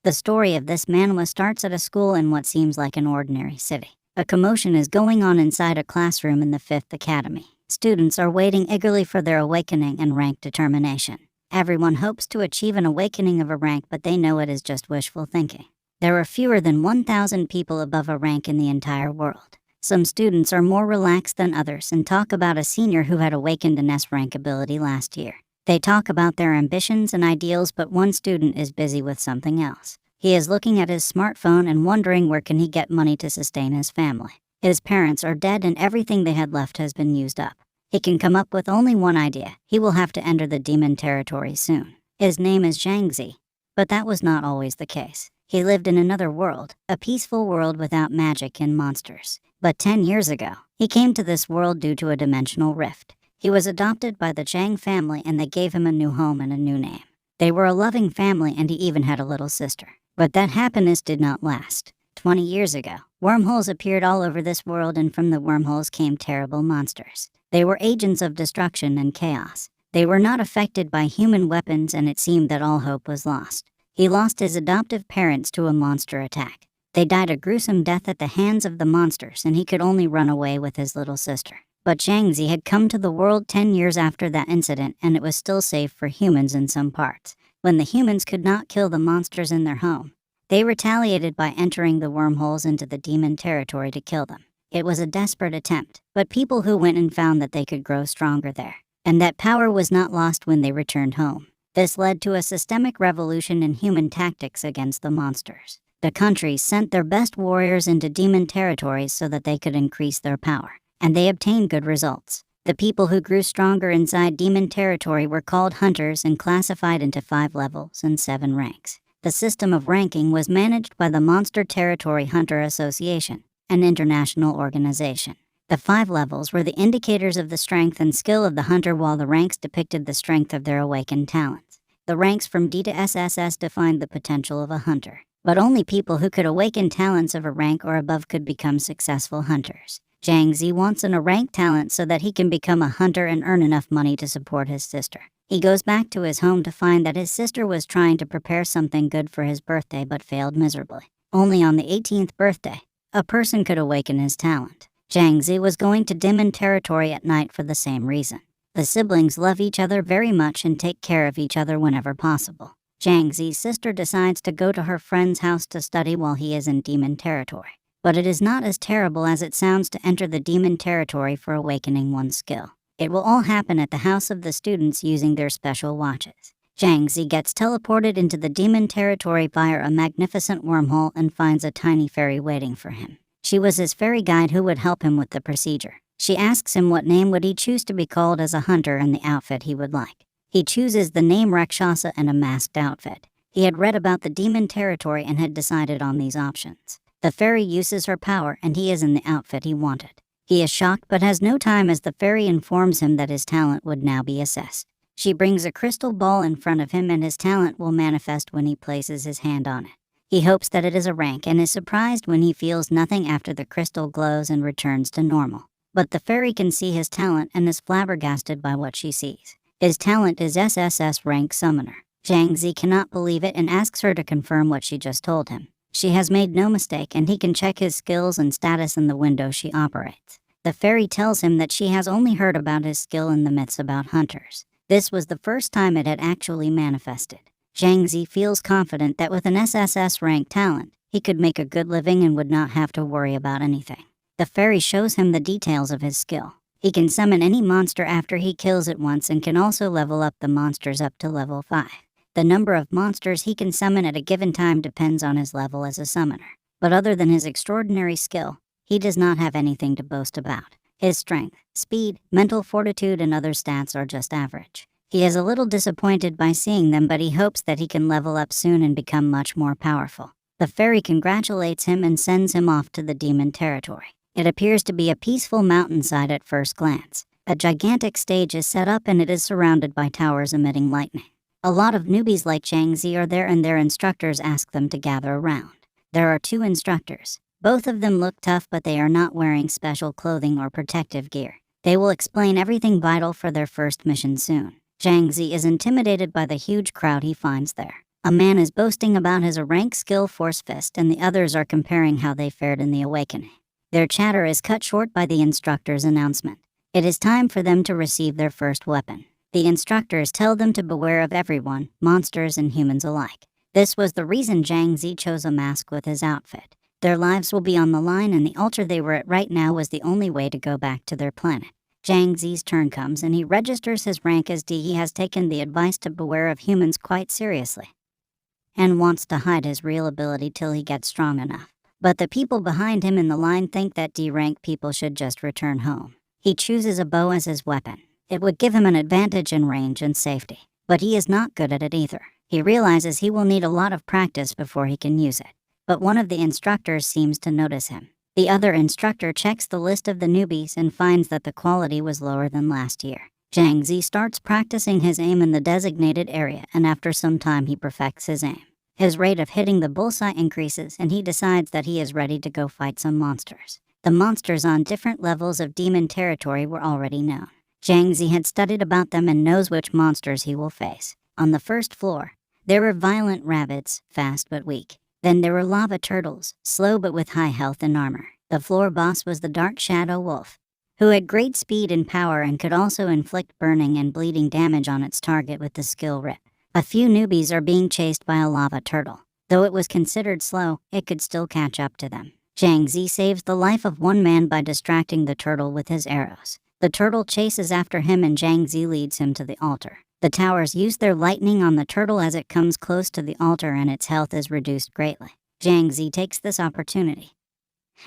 The story of this manhwa starts at a school in what seems like an ordinary city. A commotion is going on inside a classroom in the 5th Academy. Students are waiting eagerly for their awakening and rank determination. Everyone hopes to achieve an awakening of a rank, but they know it is just wishful thinking. There are fewer than 1,000 people above a rank in the entire world. Some students are more relaxed than others and talk about a senior who had awakened an S rank ability last year. They talk about their ambitions and ideals, but one student is busy with something else. He is looking at his smartphone and wondering where can he get money to sustain his family. His parents are dead and everything they had left has been used up. He can come up with only one idea. He will have to enter the demon territory soon. His name is Zhangzi. But that was not always the case. He lived in another world, a peaceful world without magic and monsters. But 10 years ago, he came to this world due to a dimensional rift. He was adopted by the Zhang family and they gave him a new home and a new name. They were a loving family and he even had a little sister. But that happiness did not last. 20 years ago, wormholes appeared all over this world, and from the wormholes came terrible monsters. They were agents of destruction and chaos. They were not affected by human weapons, and it seemed that all hope was lost. He lost his adoptive parents to a monster attack. They died a gruesome death at the hands of the monsters, and he could only run away with his little sister. But Zhangzi had come to the world 10 years after that incident, and it was still safe for humans in some parts. When the humans could not kill the monsters in their home, they retaliated by entering the wormholes into the demon territory to kill them. It was a desperate attempt, but people who went and found that they could grow stronger there, and that power was not lost when they returned home. This led to a systemic revolution in human tactics against the monsters. The countries sent their best warriors into demon territories so that they could increase their power, and they obtained good results. The people who grew stronger inside demon territory were called hunters and classified into 5 levels and 7 ranks. The system of ranking was managed by the Monster Territory Hunter Association, an international organization. The 5 levels were the indicators of the strength and skill of the hunter, while the ranks depicted the strength of their awakened talents. The ranks from D to SSS defined the potential of a hunter, but only people who could awaken talents of a rank or above could become successful hunters. Zhangzi wants a rank talent so that he can become a hunter and earn enough money to support his sister. He goes back to his home to find that his sister was trying to prepare something good for his birthday but failed miserably. Only on the 18th birthday, a person could awaken his talent. Zhangzi was going to demon territory at night for the same reason. The siblings love each other very much and take care of each other whenever possible. Zhangzi's sister decides to go to her friend's house to study while he is in demon territory. But it is not as terrible as it sounds to enter the demon territory for awakening one's skill. It will all happen at the house of the students using their special watches. Zhangzi gets teleported into the demon territory via a magnificent wormhole and finds a tiny fairy waiting for him. She was his fairy guide who would help him with the procedure. She asks him what name would he choose to be called as a hunter and the outfit he would like. He chooses the name Rakshasa and a masked outfit. He had read about the demon territory and had decided on these options. The fairy uses her power and he is in the outfit he wanted. He is shocked but has no time as the fairy informs him that his talent would now be assessed. She brings a crystal ball in front of him and his talent will manifest when he places his hand on it. He hopes that it is a rank and is surprised when he feels nothing after the crystal glows and returns to normal. But the fairy can see his talent and is flabbergasted by what she sees. His talent is SSS rank summoner. Zhangzi cannot believe it and asks her to confirm what she just told him. She has made no mistake and he can check his skills and status in the window she operates. The fairy tells him that she has only heard about his skill in the myths about hunters. This was the first time it had actually manifested. Zhangzi feels confident that with an SSS rank talent, he could make a good living and would not have to worry about anything. The fairy shows him the details of his skill. He can summon any monster after he kills it once and can also level up the monsters up to level 5. The number of monsters he can summon at a given time depends on his level as a summoner. But other than his extraordinary skill, he does not have anything to boast about. His strength, speed, mental fortitude, and other stats are just average. He is a little disappointed by seeing them, but he hopes that he can level up soon and become much more powerful. The fairy congratulates him and sends him off to the demon territory. It appears to be a peaceful mountainside at first glance. A gigantic stage is set up and it is surrounded by towers emitting lightning. A lot of newbies like Zhangzi are there and their instructors ask them to gather around. There are 2 instructors. Both of them look tough but they are not wearing special clothing or protective gear. They will explain everything vital for their first mission soon. Zhangzi is intimidated by the huge crowd he finds there. A man is boasting about his rank skill force fist and the others are comparing how they fared in the awakening. Their chatter is cut short by the instructor's announcement. It is time for them to receive their first weapon. The instructors tell them to beware of everyone, monsters and humans alike. This was the reason Zhang Zi chose a mask with his outfit. Their lives will be on the line and the altar they were at right now was the only way to go back to their planet. Zhang Zi's turn comes and he registers his rank as D. He has taken the advice to beware of humans quite seriously and wants to hide his real ability till he gets strong enough. But the people behind him in the line think that D-rank people should just return home. He chooses a bow as his weapon. It would give him an advantage in range and safety, but he is not good at it either. He realizes he will need a lot of practice before he can use it. But one of the instructors seems to notice him. The other instructor checks the list of the newbies and finds that the quality was lower than last year. Zhang Zi starts practicing his aim in the designated area and after some time he perfects his aim. His rate of hitting the bullseye increases and he decides that he is ready to go fight some monsters. The monsters on different levels of demon territory were already known. Zhang Zi had studied about them and knows which monsters he will face. On the first floor, there were violent rabbits, fast but weak. Then there were lava turtles, slow but with high health and armor. The floor boss was the Dark Shadow Wolf, who had great speed and power and could also inflict burning and bleeding damage on its target with the skill Rip. A few newbies are being chased by a lava turtle. Though it was considered slow, it could still catch up to them. Zhang Zi saves the life of one man by distracting the turtle with his arrows. The turtle chases after him and Zhang Zi leads him to the altar. The towers use their lightning on the turtle as it comes close to the altar and its health is reduced greatly. Zhang Zi takes this opportunity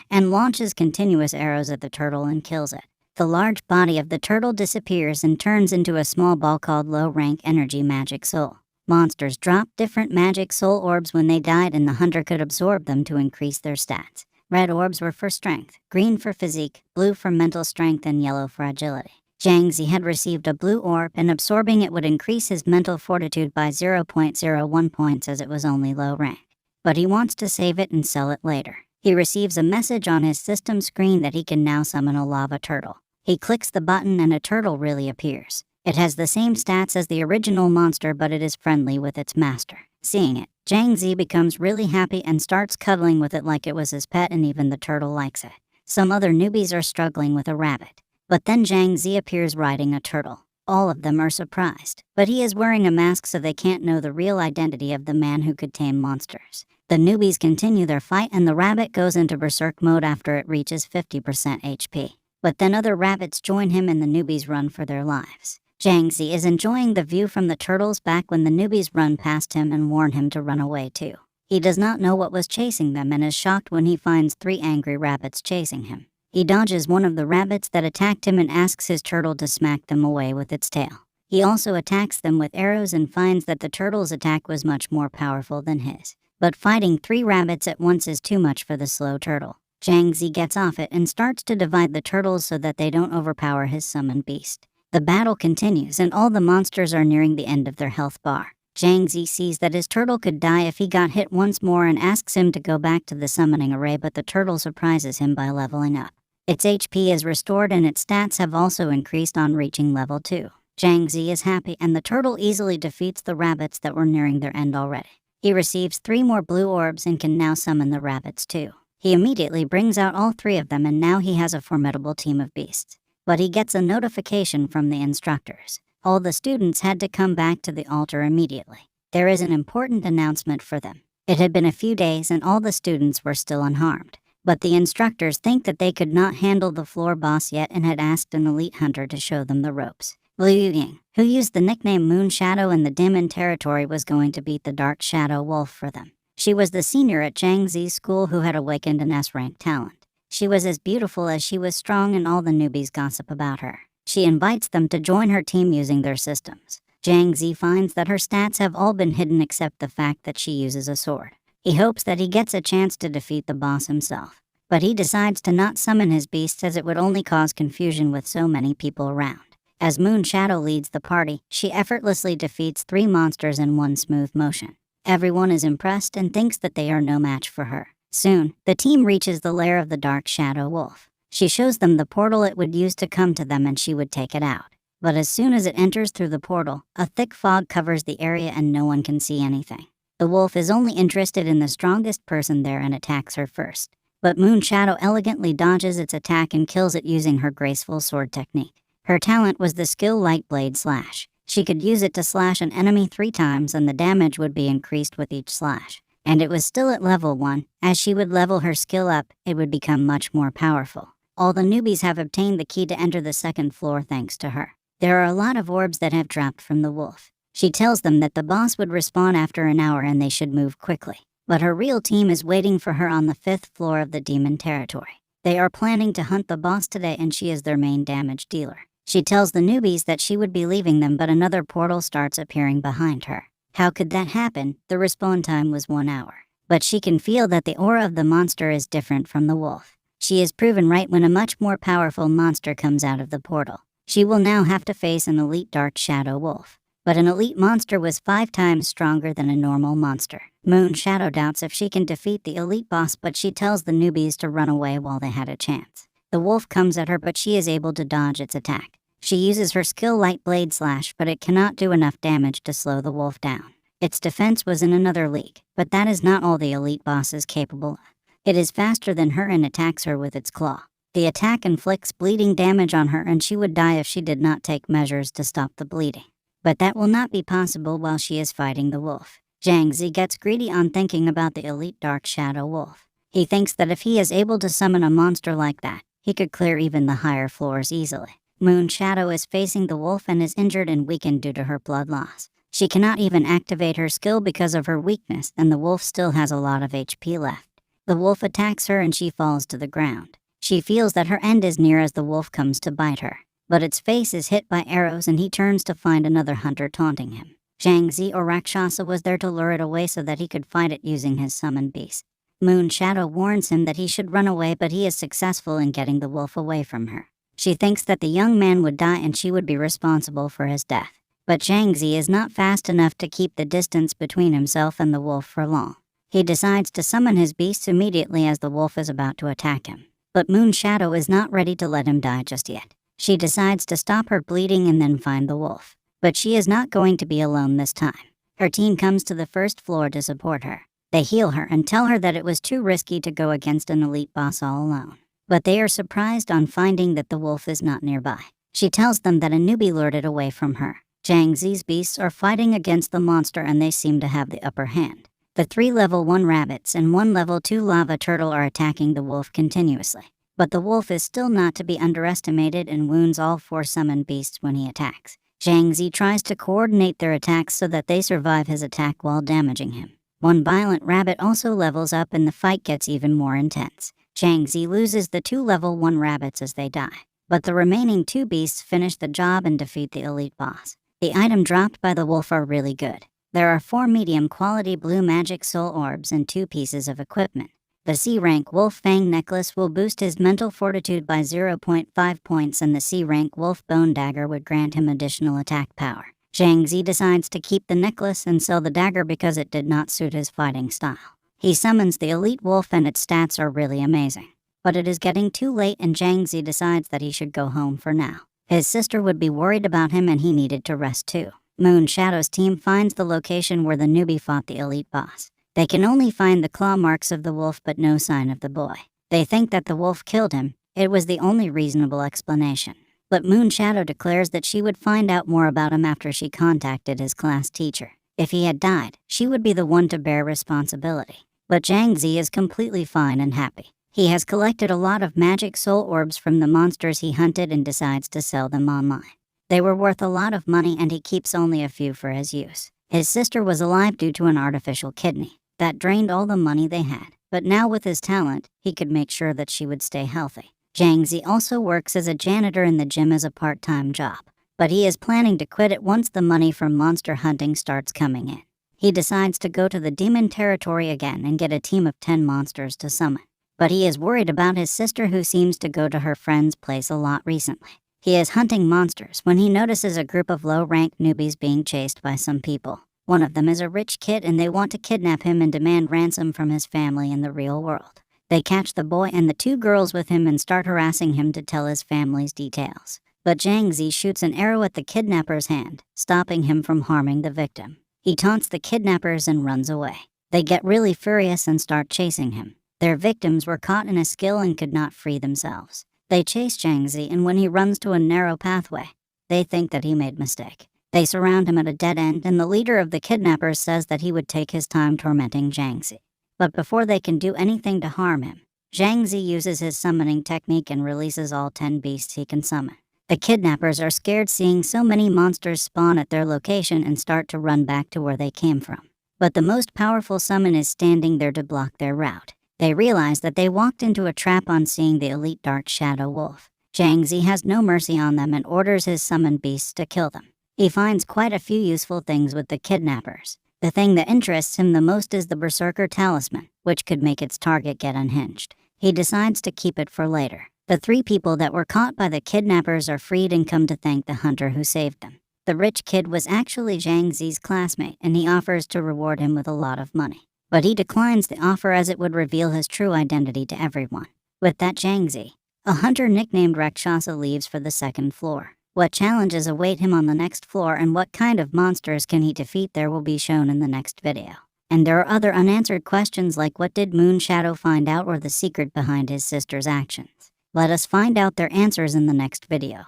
and launches continuous arrows at the turtle and kills it. The large body of the turtle disappears and turns into a small ball called low-rank energy magic soul. Monsters drop different magic soul orbs when they died and the hunter could absorb them to increase their stats. Red orbs were for strength, green for physique, blue for mental strength and yellow for agility. Zhang Zi had received a blue orb and absorbing it would increase his mental fortitude by 0.01 points as it was only low rank. But he wants to save it and sell it later. He receives a message on his system screen that he can now summon a lava turtle. He clicks the button and a turtle really appears. It has the same stats as the original monster but it is friendly with its master. Seeing it, Zhang Zi becomes really happy and starts cuddling with it like it was his pet and even the turtle likes it. Some other newbies are struggling with a rabbit. But then Zhang Zi appears riding a turtle. All of them are surprised, but he is wearing a mask so they can't know the real identity of the man who could tame monsters. The newbies continue their fight and the rabbit goes into berserk mode after it reaches 50% HP. But then other rabbits join him and the newbies run for their lives. Zhang Zi is enjoying the view from the turtle's back when the newbies run past him and warn him to run away too. He does not know what was chasing them and is shocked when he finds 3 angry rabbits chasing him. He dodges one of the rabbits that attacked him and asks his turtle to smack them away with its tail. He also attacks them with arrows and finds that the turtle's attack was much more powerful than his. But fighting 3 rabbits at once is too much for the slow turtle. Zhang Zi gets off it and starts to divide the turtles so that they don't overpower his summoned beast. The battle continues and all the monsters are nearing the end of their health bar. Zhang Zi sees that his turtle could die if he got hit once more and asks him to go back to the summoning array, but the turtle surprises him by leveling up. Its HP is restored and its stats have also increased on reaching level 2. Zhang Zi is happy and the turtle easily defeats the rabbits that were nearing their end already. He receives 3 more blue orbs and can now summon the rabbits too. He immediately brings out all 3 of them and now he has a formidable team of beasts. But he gets a notification from the instructors. All the students had to come back to the altar immediately. There is an important announcement for them. It had been a few days and all the students were still unharmed. But the instructors think that they could not handle the floor boss yet and had asked an elite hunter to show them the ropes. Liu Ying, who used the nickname Moon Shadow in the Demon territory, was going to beat the Dark Shadow Wolf for them. She was the senior at Zhang Zi's school who had awakened an S-rank talent. She was as beautiful as she was strong and all the newbies gossip about her. She invites them to join her team using their systems. Zhang Zi finds that her stats have all been hidden except the fact that she uses a sword. He hopes that he gets a chance to defeat the boss himself. But he decides to not summon his beasts as it would only cause confusion with so many people around. As Moon Shadow leads the party, she effortlessly defeats 3 monsters in one smooth motion. Everyone is impressed and thinks that they are no match for her. Soon, the team reaches the lair of the Dark Shadow Wolf. She shows them the portal it would use to come to them and she would take it out. But as soon as it enters through the portal, a thick fog covers the area and no one can see anything. The wolf is only interested in the strongest person there and attacks her first. But Moon Shadow elegantly dodges its attack and kills it using her graceful sword technique. Her talent was the skill Light Blade Slash. She could use it to slash an enemy 3 times and the damage would be increased with each slash. And it was still at level 1. As she would level her skill up, it would become much more powerful. All the newbies have obtained the key to enter the 2nd floor thanks to her. There are a lot of orbs that have dropped from the wolf. She tells them that the boss would respawn after an hour and they should move quickly. But her real team is waiting for her on the 5th floor of the demon territory. They are planning to hunt the boss today and she is their main damage dealer. She tells the newbies that she would be leaving them, but another portal starts appearing behind her. How could that happen? The respawn time was 1 hour. But she can feel that the aura of the monster is different from the wolf. She is proven right when a much more powerful monster comes out of the portal. She will now have to face an elite dark shadow wolf. But an elite monster was 5 times stronger than a normal monster. Moon Shadow doubts if she can defeat the elite boss, but she tells the newbies to run away while they had a chance. The wolf comes at her, but she is able to dodge its attack. She uses her skill Light Blade Slash, but it cannot do enough damage to slow the wolf down. Its defense was in another league, but that is not all the elite boss is capable of. It is faster than her and attacks her with its claw. The attack inflicts bleeding damage on her and she would die if she did not take measures to stop the bleeding. But that will not be possible while she is fighting the wolf. Zhang Zi gets greedy on thinking about the elite dark shadow wolf. He thinks that if he is able to summon a monster like that, he could clear even the higher floors easily. Moon Shadow is facing the wolf and is injured and weakened due to her blood loss. She cannot even activate her skill because of her weakness, and the wolf still has a lot of HP left. The wolf attacks her and she falls to the ground. She feels that her end is near as the wolf comes to bite her. But its face is hit by arrows and he turns to find another hunter taunting him. Zhang Zi or Rakshasa was there to lure it away so that he could fight it using his summoned beast. Moon Shadow warns him that he should run away, but he is successful in getting the wolf away from her. She thinks that the young man would die and she would be responsible for his death. But Zhang Zi is not fast enough to keep the distance between himself and the wolf for long. He decides to summon his beasts immediately as the wolf is about to attack him. But Moon Shadow is not ready to let him die just yet. She decides to stop her bleeding and then find the wolf. But she is not going to be alone this time. Her team comes to the 1st floor to support her. They heal her and tell her that it was too risky to go against an elite boss all alone. But they are surprised on finding that the wolf is not nearby. She tells them that a newbie lured it away from her. Zhang Zi's beasts are fighting against the monster and they seem to have the upper hand. The 3 level 1 rabbits and 1 level 2 lava turtle are attacking the wolf continuously. But the wolf is still not to be underestimated and wounds all 4 summoned beasts when he attacks. Zhang Zi tries to coordinate their attacks so that they survive his attack while damaging him. 1 violent rabbit also levels up and the fight gets even more intense. Zhang Zi loses the 2 level 1 rabbits as they die. But the remaining 2 beasts finish the job and defeat the elite boss. The item dropped by the wolf are really good. There are 4 medium quality blue magic soul orbs and 2 pieces of equipment. The C-rank Wolf Fang necklace will boost his mental fortitude by 0.5 points and the C-rank Wolf Bone dagger would grant him additional attack power. Zhang Zi decides to keep the necklace and sell the dagger because it did not suit his fighting style. He summons the elite wolf and its stats are really amazing. But it is getting too late and Zhang Zi decides that he should go home for now. His sister would be worried about him and he needed to rest too. Moon Shadow's team finds the location where the newbie fought the elite boss. They can only find the claw marks of the wolf but no sign of the boy. They think that the wolf killed him. It was the only reasonable explanation. But Moon Shadow declares that she would find out more about him after she contacted his class teacher. If he had died, she would be the one to bear responsibility. But Zhang Zi is completely fine and happy. He has collected a lot of magic soul orbs from the monsters he hunted and decides to sell them online. They were worth a lot of money and he keeps only a few for his use. His sister was alive due to an artificial kidney. That drained all the money they had. But now with his talent, he could make sure that she would stay healthy. Zhang Zi also works as a janitor in the gym as a part-time job. But he is planning to quit it once the money from monster hunting starts coming in. He decides to go to the demon territory again and get a team of 10 monsters to summon. But he is worried about his sister who seems to go to her friend's place a lot recently. He is hunting monsters when he notices a group of low-ranked newbies being chased by some people. One of them is a rich kid and they want to kidnap him and demand ransom from his family in the real world. They catch the boy and the 2 girls with him and start harassing him to tell his family's details. But Zhang Zi shoots an arrow at the kidnapper's hand, stopping him from harming the victim. He taunts the kidnappers and runs away. They get really furious and start chasing him. Their victims were caught in a skill and could not free themselves. They chase Jiangzi, and when he runs to a narrow pathway, they think that he made a mistake. They surround him at a dead end, and the leader of the kidnappers says that he would take his time tormenting Jiangzi. But before they can do anything to harm him, Jiangzi uses his summoning technique and releases all 10 beasts he can summon. The kidnappers are scared seeing so many monsters spawn at their location and start to run back to where they came from. But the most powerful summon is standing there to block their route. They realize that they walked into a trap on seeing the elite Dark Shadow Wolf. Jiangzi has no mercy on them and orders his summoned beasts to kill them. He finds quite a few useful things with the kidnappers. The thing that interests him the most is the Berserker Talisman, which could make its target get unhinged. He decides to keep it for later. The 3 people that were caught by the kidnappers are freed and come to thank the hunter who saved them. The rich kid was actually Jiangzi's classmate, and he offers to reward him with a lot of money. But he declines the offer as it would reveal his true identity to everyone. With that Jiangzi, a hunter nicknamed Rakshasa, leaves for the 2nd floor. What challenges await him on the next floor and what kind of monsters can he defeat there will be shown in the next video. And there are other unanswered questions like what did Moon Shadow find out or the secret behind his sister's actions. Let us find out their answers in the next video.